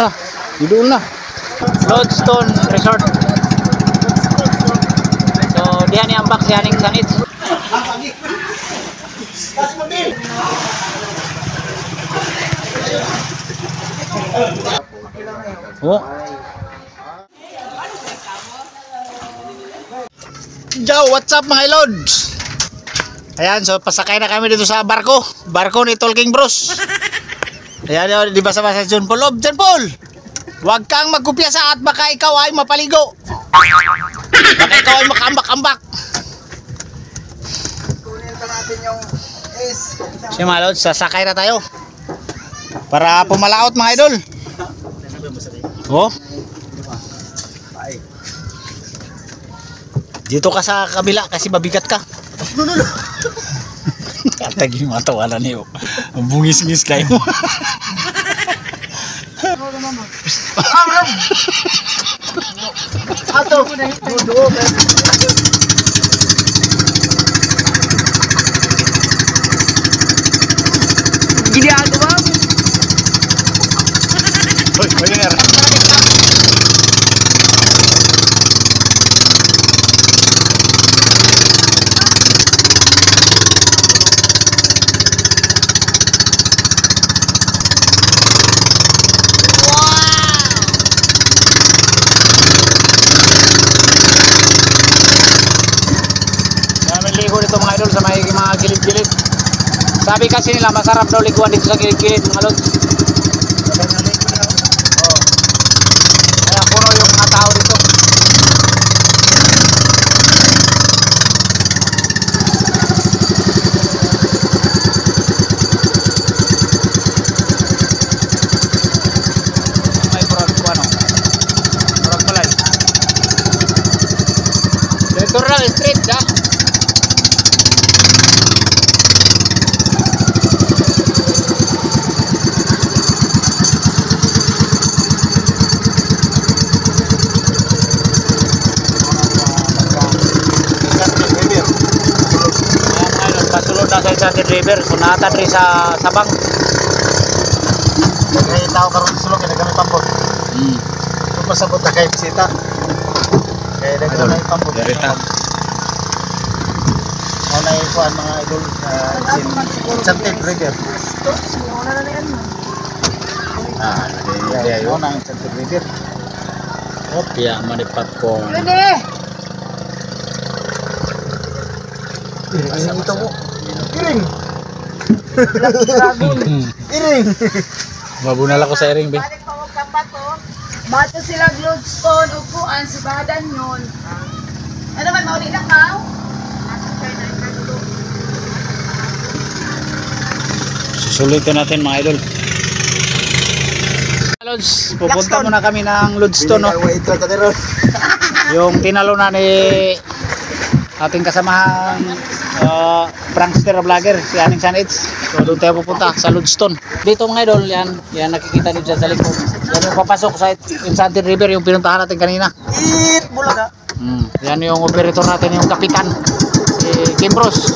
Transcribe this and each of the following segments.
tara. Doon na. Lodestone Resort. So, diyan ni ambak si Haning Sanits. Oh. Yo, what's up mga ilods? Ayan, so pasakay na kami dito sa barko. Barko ni Talking Bros. Ayan, di ba sa John Paul? John Paul! Huwag kang magkumpiyansa at baka ikaw ay mapaligo. Baka ikaw ay makambak-ambak. Kunin pa natin yung S. Siya mga ilods, sasakay na tayo. Para pumalaot mga idol. Oh. Dito ka sa kabila kasi mabigat ka. Tagi matawalan niyo. Ang bungis-ngis kayo. Ato. Gini ako ba? Hoy, bener. Dito mga idol sa mga gilid-gilid. Sabi kasi nila masarap daw liguan dito sa gilid-gilid mga lods. Oh. Kaya puno yung mga tao dito. May purag ko ano. Purag palay. Dito lang street ha. Sa River, sunatan rin sa Sabang. Kaya tao karon sa sulok kaya kami pampot. Kung pasabot na kay bisita. Kaya dagan na pampot. Direta. Ano na ikuan mga idol Enchanted River. Kaya yun ang Enchanted River. Opya manipat ko. Ay ito mo. Iring. Iring. Mabunal ako sa iring, be. Bato sila Lodestone, upuan, si badan yun. Ano ba, mauli na ka? Susulitin natin mga idol. Lods, pupunta muna kami ng Lodestone, no? Yung tinalo na ni ating kasamahang prankster vlogger si Haning Sanits. So doon tayo pupunta sa Lodestone. Dito mga idol, yan nakikita niyo dyan sa likod. Yan yung papasok sa Enchanted River, yung pinuntahan natin kanina. Bulaga. Yan yung operator natin, yung kapitan, si Kim Bros.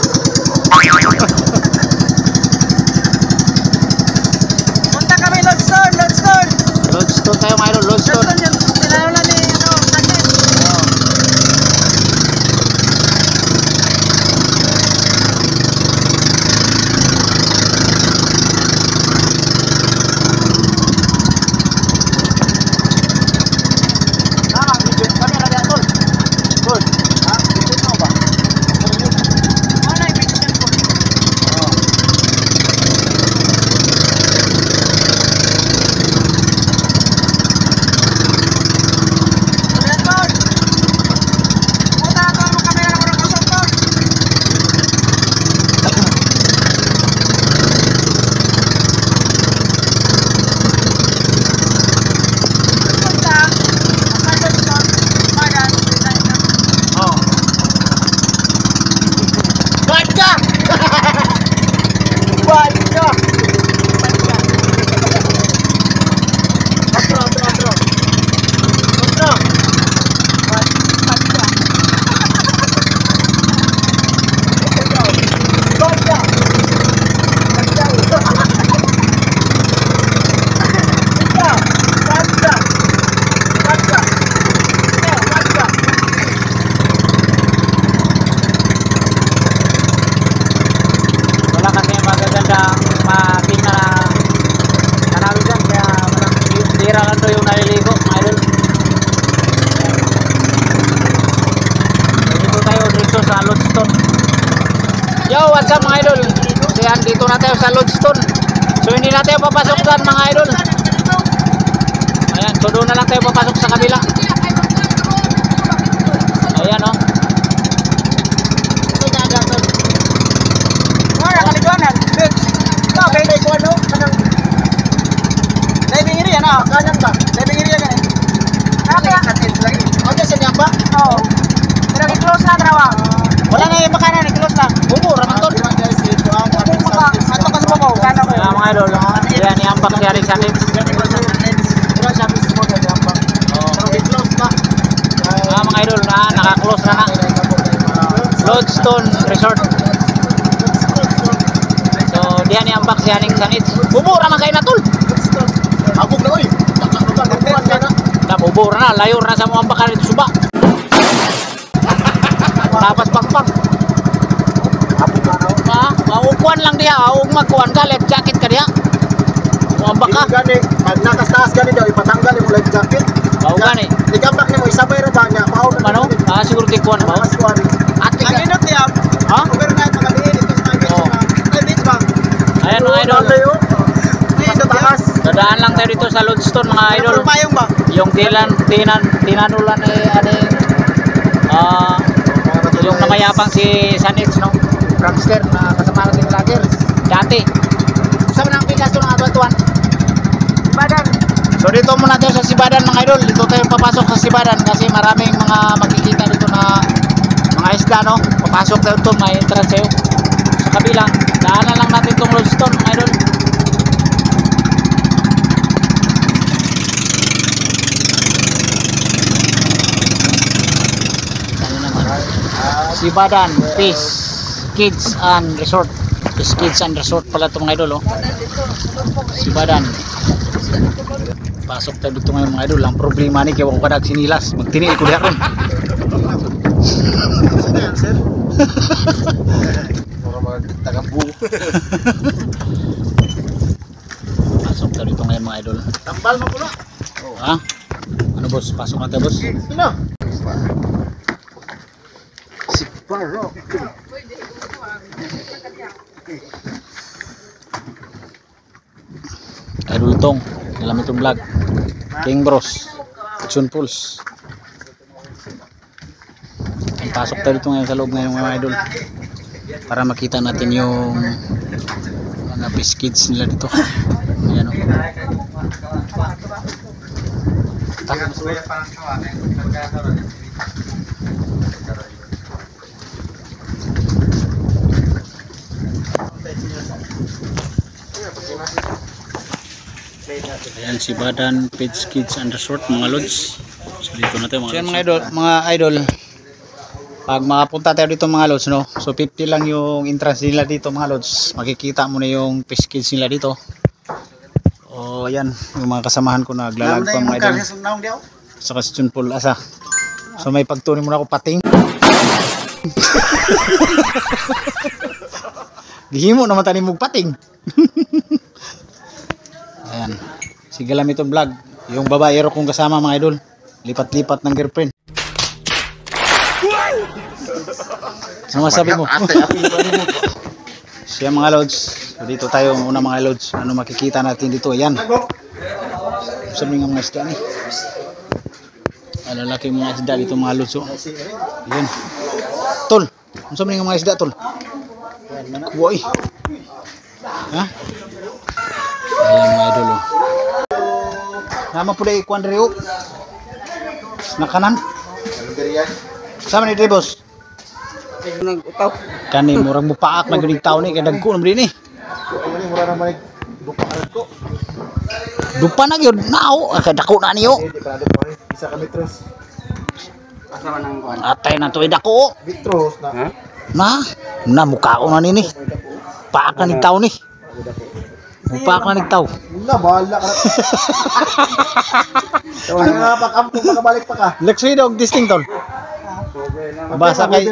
Punta kami Lodestone, Lodestone. Lodestone tayo mga idol, Lodestone. Lodestone yung tinalo ni camera kan to yung naliligo, mga idol. Dito tayo dito sa Lodestone. Yo, what's up mga idol? So yan, dito na tayo sa Lodestone. So hindi na tayo papasok dyan mga idol. Ayan, so doon na lang tayo papasok sa kabila. Ayan o. Diving area na, kanan ba? Diving area ka eh. Okay, sa niya ba? Oo. Pero i-close na trawa. Wala na yung makanan, i-close na. Bubo, ramanton. Ato ka sa babaw. Kano ko. Ayan mga idol, ayan iambak si Arik Sakit. Wala siya mismo na niambang. Pero i-close na. Mga idol, naka-close na na. Lodestone Resort. So, diyan iambak si Arik Sakit. Bubo, raman kayo na tol. Abog na oy. Nabubur na, layor na sa mga bakal dito suba. Tapos pagpag. Maukuan lang diha, ug magkuan ka, life jacket ka diha. Mga baka. Gani, pag nakastaas gani daw ipatanggal yung life jacket. Mao gani. Igambak nimo isabay ra ba niya? Mao Ano? Siguro tikuan ba? Ate ka. Ang inot niya. Ha? Overnight pagaliin ito sa beach bang. Ayan mga idol. Dadaan lang tayo dito sa Lodestone mga idol. Payong ba? Yung tinanulan yung namayabang si Sanits, no? Prankster na kasama natin vlogger dati. Saan na ang pikas ito ng atuan-tuan? Badan. So dito muna tayo sa Sibadan mga idol. Dito tayo papasok sa Sibadan kasi maraming mga makikita dito na mga isda, no? Papasok tayo dito, may entrance tayo sa kabila. Daanan lang natin itong Lodestone mga idol. Sibadan Fish Kids and Resort. Fish Kids and Resort pala ito mga idol, oh. Sibadan. Pasok tayo dito ngayon mga idol. Ang problema ni kaya ako kadag sinilas. Magtini ko diha ron. Saan yan, sir? Para mag-tagabu. Pasok tayo dito ngayon mga idol. Tambal mo pula. Ha? Ano boss? Pasok na tayo boss. Sino? Paro. Idol Tong, dalam itong vlog. King Bros, Action Pulse. Pasok tayo dito ngayon sa loob ngayon mga idol. Para makita natin yung mga fish kids nila dito. Ayan o. Ayan si Badan Page Kids and Resort mga lods. So dito na tayo mga idol, pag makapunta tayo dito mga lods, no? So 50 lang yung entrance nila dito mga lods. Makikita mo na yung Fish Kids nila dito. Oh, ayan yung mga kasamahan ko na naglalag pa mga idol. Sa Question Pool asa. So may pagtunin mo na ako pating. Gihimo naman tani mong pating. Ayan. Sige lang itong vlog. Yung babaero kong kasama mga idol. Lipat-lipat ng girlfriend. Ano masabi mo? Siya mga lods. So dito tayo una mga lods. Ano makikita natin dito? Ayan. Sabi nga mga isda ni. Lalaki mga isda dito mga lods. Ayan. Tol. Ano sabi nga mga isda tol? Kuwai. Ha? Ayan mga idol, oh. Nama po dahil ikuan rin, oh. Nakanan. Sama ni Drebos. Nag-utaw. Kani, murang mupaak na ganing tao ni. Kaya nagko naman din, eh. Mura naman dupakan ko. Dupa na yun. Nao. Dako na niyo. Isa ka metros. Kasama ng kuwan. Atay na to, dako. Metros na. Na mukhaon na nini. Paak na ning tao ni. Mupaak na ning tao. Na, bahala ka. Ano nga pa, makabalik pa ka. Lexi dog distinct tol. Basa kay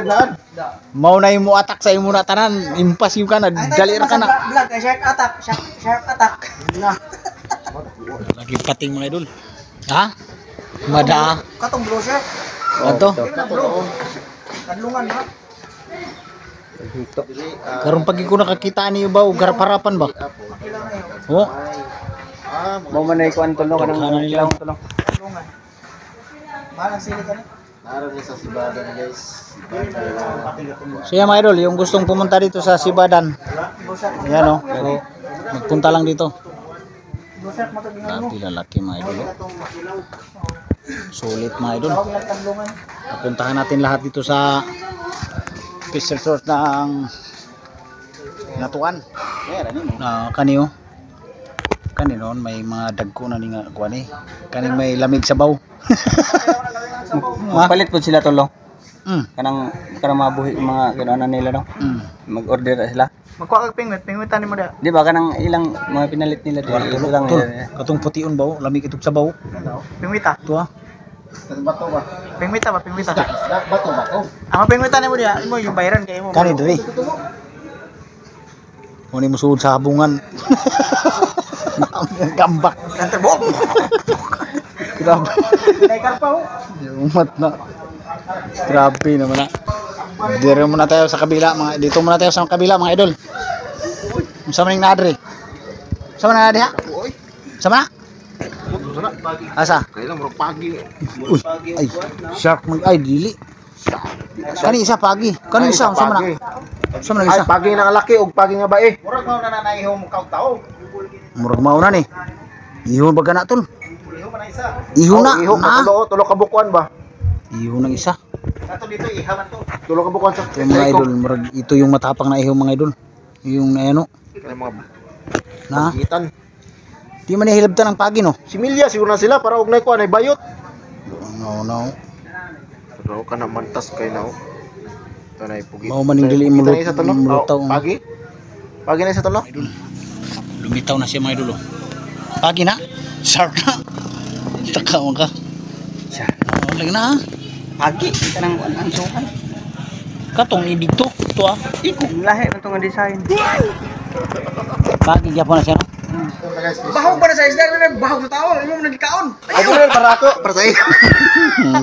mau na imo attack sa imo na tanan. Impas yung kana. Dali ra kana. Vlog, shark attack. Shark attack. Na. Lagi pating mga idol. Ha? Mada. Katong brochure. Ato. Kadlungan ha. Karon pag ko nakakita niyo ba og harap-harapan ba? Oh. Mo man ay kuan tulong Kanan nila. tulong. Kadlungan. Malang sili ka ni. Naroon niya sa Sibadan guys. So yan mga idol, yung gustong pumunta dito sa Sibadan. Ayan o. So, magpunta lang dito. Grabe lalaki mga idol. Sulit mga idol. Papuntahan natin lahat dito sa special source ng Natuan. Kaniyo. Kaninon may mga dagko na ni nga kuan eh. Kaning may lamig sa baw. Palit po sila tulong. Mm. Kanang mabuhi mga ganoon nila no. Mag-order na sila. Magkuha kag pingwit ni mo da. Di ba kanang ilang mga pinalit nila dito lang nila. Katong putiun baw, lamig itog sa baw. Pingwita. Tuwa. Bato ba? Pingwita. Bato. Ang pingwita ni mo dia, mo yung bayaran kay mo. Kani diri. Muni mo suod sa habungan. Gambak. Kanter bo. Grabe. Kay karpa ho. Yung mat na. Grabe naman na. Dire muna tayo sa kabila mga dito muna tayo sa kabila mga idol. Sama ning nadre. Sama na diha. Sama na. Asa? Kailan mo pagi. Uy, ay, shark mag ay dili. Kani isa pagi. Kani isa sama na. Sama na isa. Ay pagi na laki og pagi nga bae. Murag mao na nanaihaw mo kaw tao. Murag mao na ni. Ihon ba kana tol? Iho man isa. Ihon na. Iho ka tulo ka bukuan ba? Ihon ng isa. Ato dito ihaman to. Tulo ka bukuan sa Ito mga idol, murag ito yung matapang na ihon mga idol. Yung ano mga na gitan. di man nihilabtan ang pagi no. Si Milya siguro na sila para og nay kuan ay bayot. No. Pero ka na mantas kay now. Tanay pugi. Mao man ning dili mo lutaw. Pagi. Pagi na sa tulo. Lumitaw na siya mga idol. Pagi na. Shark na. Taka mo ka. Lagi na ha. Pagi kanang ang sukan. Katong idito to ah. Iko lahi man tong design. Pagi gyapon na siya no. Bahog pa na sa isda na bahog sa tao, imo man nagikaon. Ako na para ako, para sa iyo.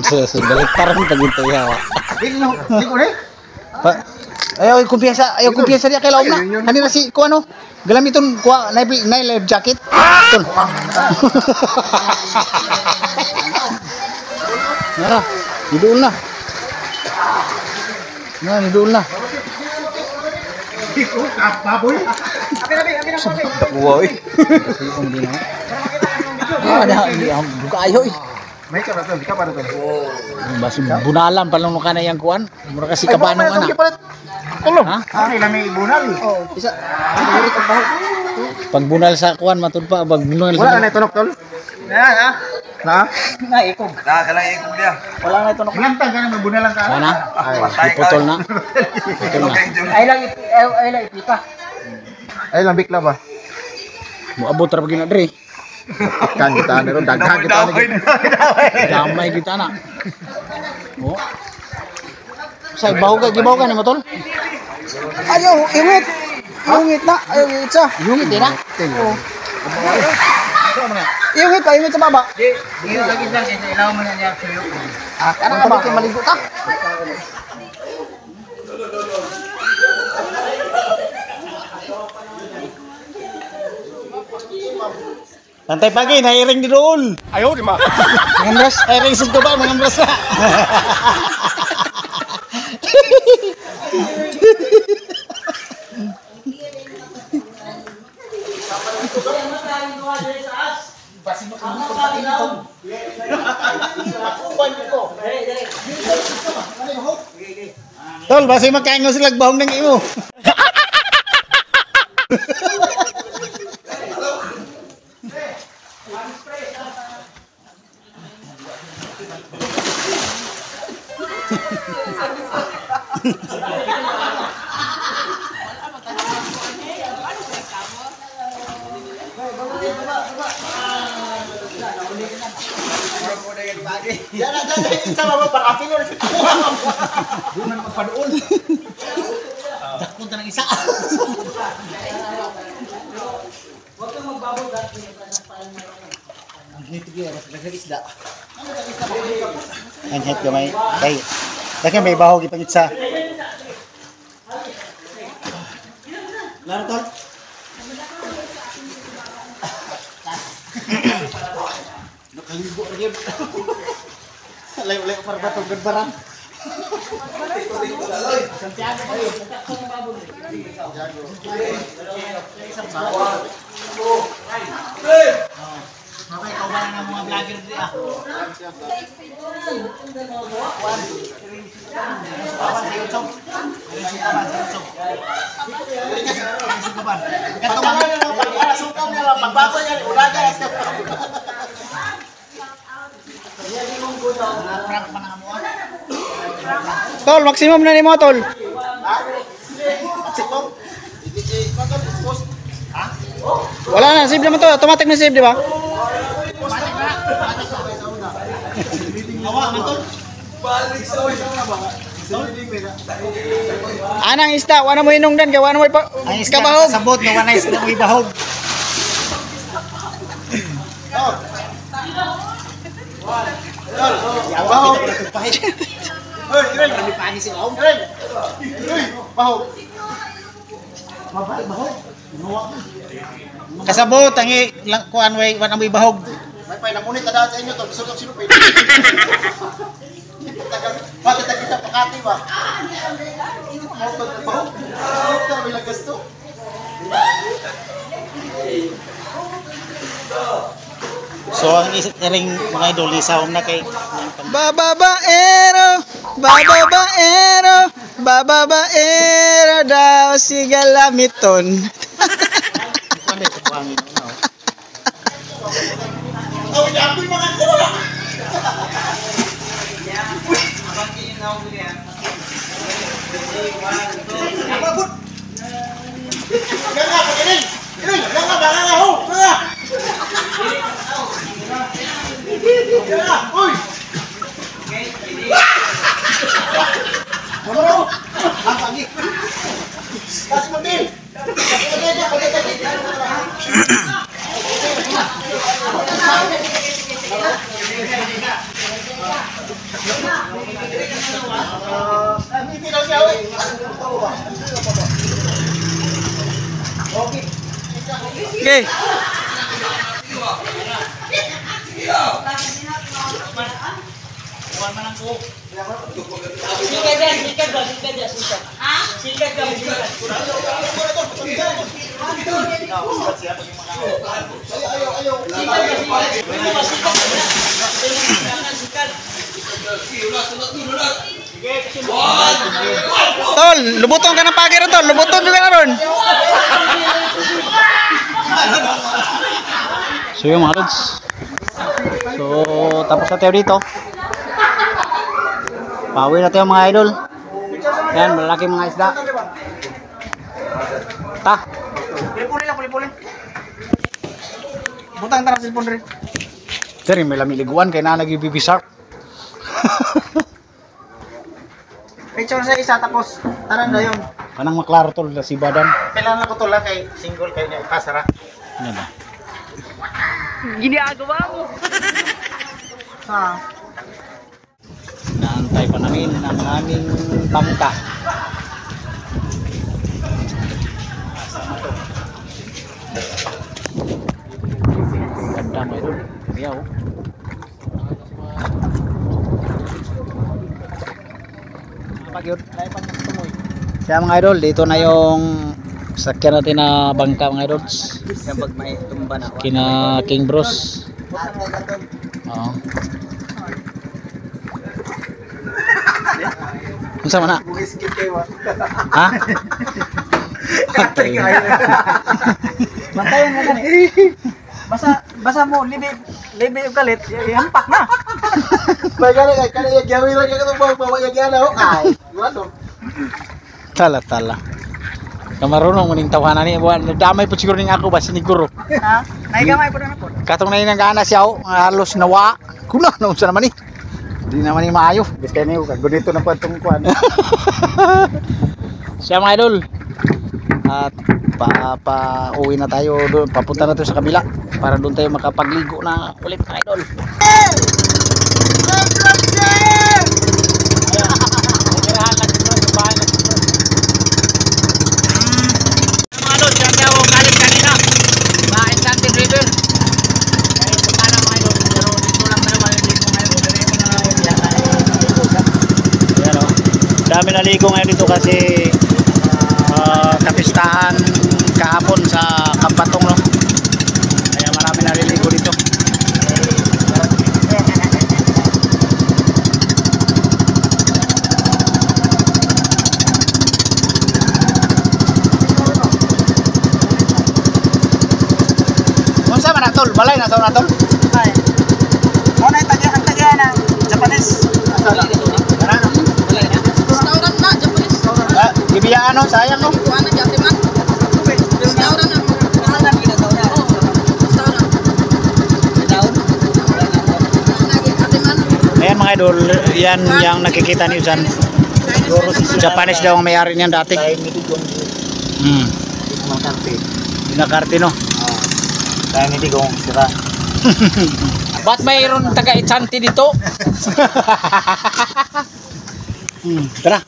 So baliktaran pag ito yawa. Di ko ni. Ayaw kumpiyansa diya kay laom na. Kanina si ko ano? Galamiton kuha na life jacket. Tol. Nara, idul na. Idul na. Baboy. Wow. Ada buka ayo. May ka na to, di ka pa na to. Basi bunalan pa lang kana yang kuan. Mura kasi kabanong ana. Tulong. Ha? Ay lami bunal. Oh, isa. Pag bunal sa kuan matud pa pag bunal. Wala na tunok tol. Na. Na ikog. Na kala ikog dia. Wala na tunok. Lantang ka na bunalan ka. Ana. Ay putol na. Putol na. Ay lang ipita. Ay lang bikla ba? Moabot ra pag diri. Kan kita na ron daghan kita na. Damay kita na. Oh. Say bawo ka gibaw ka ni motol. Ayaw, ingit. Ingit na, ayaw isa. Yung iti na. Ingit sa baba. Di lagi lang ilaw mo na niya suyo. Ano ka ba? Maligo ka. Tantay pagi nairing di doon. Ayaw, di ba? Mangambras, airing sa ba mangambras na. Tol, basi makaingo sila bahong ng imo. Jangan sama bapak api lo di Bukan magpaduol. Dakon ta ng isa. Huwag kang magbabog dati. Anhit gamay. Kay. Daki may bahog ipangit sa. Laro tol. Nakaligo lagi. Layo-layo para batong gadbaran. Santiago ba yun? Okay, ikaw ba na ng mga vlogger dito ah? Tol, maximum na ni mo, tol. Wala na, save naman to. Automatic na save, di ba? Anang isda, wala mo hinungdan, kaya wala mo kabahog. Sabot na wala isda mo ibahog. Bahog. Hoy, Irel, kami pani si Om. Irel. Bahog. Mabay bahog. Kasabot ang kuan way wan amoy bahog. May pay namunit ta sa inyo to, bisog sino pay. Bakit kita pakati ba? Mo to bahog. Ito may lagasto. So ang ring mga idol isaw na kay bababaero daw si Galamiton. Ano ko buhangin no? Oh, ya ako'y mga kuha. Abangin na ako diyan. Abot. Nga pagilin. Nga banga ho. Nga. Uy! Moro! Ang pagi! Kasi magil! Okay. Tol, lubuton ka ng pagir tol, lubuton juga na ron. So yung mga lods. So tapos na tayo dito. Pauwi na tayo mga idol. Yan, malaki mga isda. Ta. Puli-puli lang, puli-puli. Butang tara sa cellphone rin. Sir, may lamiliguan kaya na nag-BB shark. Picture sa isa tapos taran na yun. Kanang maklaro tol si Badan. Kailangan ko tol kay single kay niya ikasara. Ano ba? Ginagawa mo. Ha. Naantay pa namin ang aming bangka. Ganda mo ito. Ayaw. Kaya mga idol, dito na yung sakyan natin na bangka mga idols. Kapag may tumba na. Kina King Bros. Oo. Unsa man na? Ha? Bantayan nga gani. Basa mo libi yung galit, ihampak na. May gani kay gawi ra ka to bawa yagyan ho. Ay, wala. Tala. Kamarunong muning tawanan ni buwan. Damay po siguro ning ako ba siniguro. Ha? Naigamay po na po. Katong na nang siya halos nawa. Kuna na unsa naman ni? Di naman ni maayo. Biskay niyo kag gunito na pa tong kuan. Siya mga idol. At pauwi na tayo doon, papunta na tayo sa kabila para doon tayo makapagligo na ulit mga idol. Mga idol, dyan daw galing kanina sa Enchanted River. Kaya punta na mga idol, pero dito lang tayo maliligo ngayon. Ayan o, dami naligo ngayon dito kasi kapistahan kahapon sa Kampatong, no? Kaya marami naliligo dito. Unsa man atol? Balay na sa atol? Ay. Mo na ang tagya na Japanese. Ano? Restaurant na, Japanese. Ibiyaan no, sayang no. Kuha na dyan, man. Restaurant na. Ayan mga idol, yan yung nakikita niyo dyan. Japanese daw ang may-ari niyan dati. Dinakarte no. Kaya hindi kong sira. Ba't mayroon taga-Enchanted dito? Tara.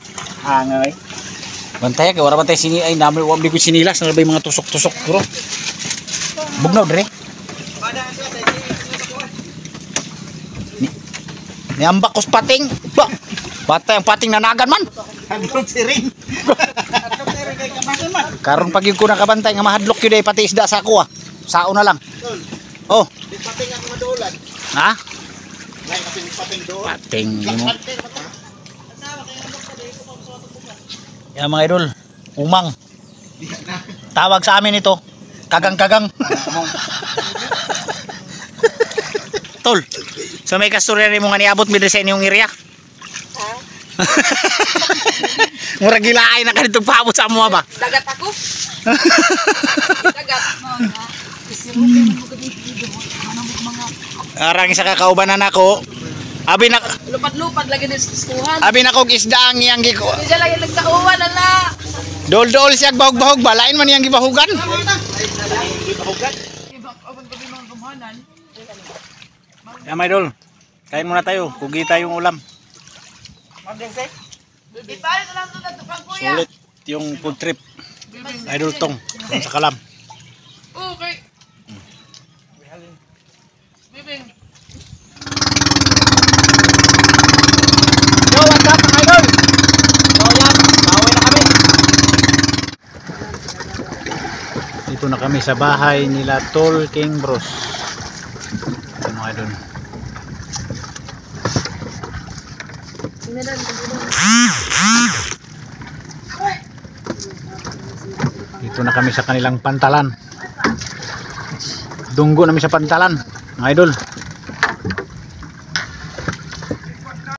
Angay. Bantay kay wala man tay sini ay dami wa bigo sinilas na bay mga tusok-tusok bro. Bugnaw dire. Ni ambak kos pating. Ba. Batay ang pating nanagan man. Hadlok siring. Karon pag yung ko nakabantay nga mahadlok yun ay pati isda sa ako ah. Sao na lang. Oh. Pating ang madulan. Ha? May pating doon. Pating mo. Yan mga idol, umang. Tawag sa amin ito, kagang-kagang. Tol, so may kasturya rin mo nga niabot mi sa inyong area. Ha? Mura gilaay na kanitong paabot sa amo ba? Dagat ako. Dagat. Arang isa kakaubanan ako. Abi na Lupad-lupad lagi din sa skuhan. abi na kog isda ang iyang giko. Hindi dyan lagi nagtauwan, ala. Dol-dol siya bahog-bahog ba? Lain man iyang gibahugan. Ya may idol. Kain muna tayo. Kugi tayong ulam. Ipalit lang ito na tukang kuya. Sulit yung food trip. Idol tong sa Kalam. Okay. Bibing. Yo, what's up mga idol? So yan, pauwi na kami. Dito na kami sa bahay nila Tol King Bros. Ito mga idol. Dito na kami sa kanilang pantalan. Dunggo namin sa pantalan mga idol.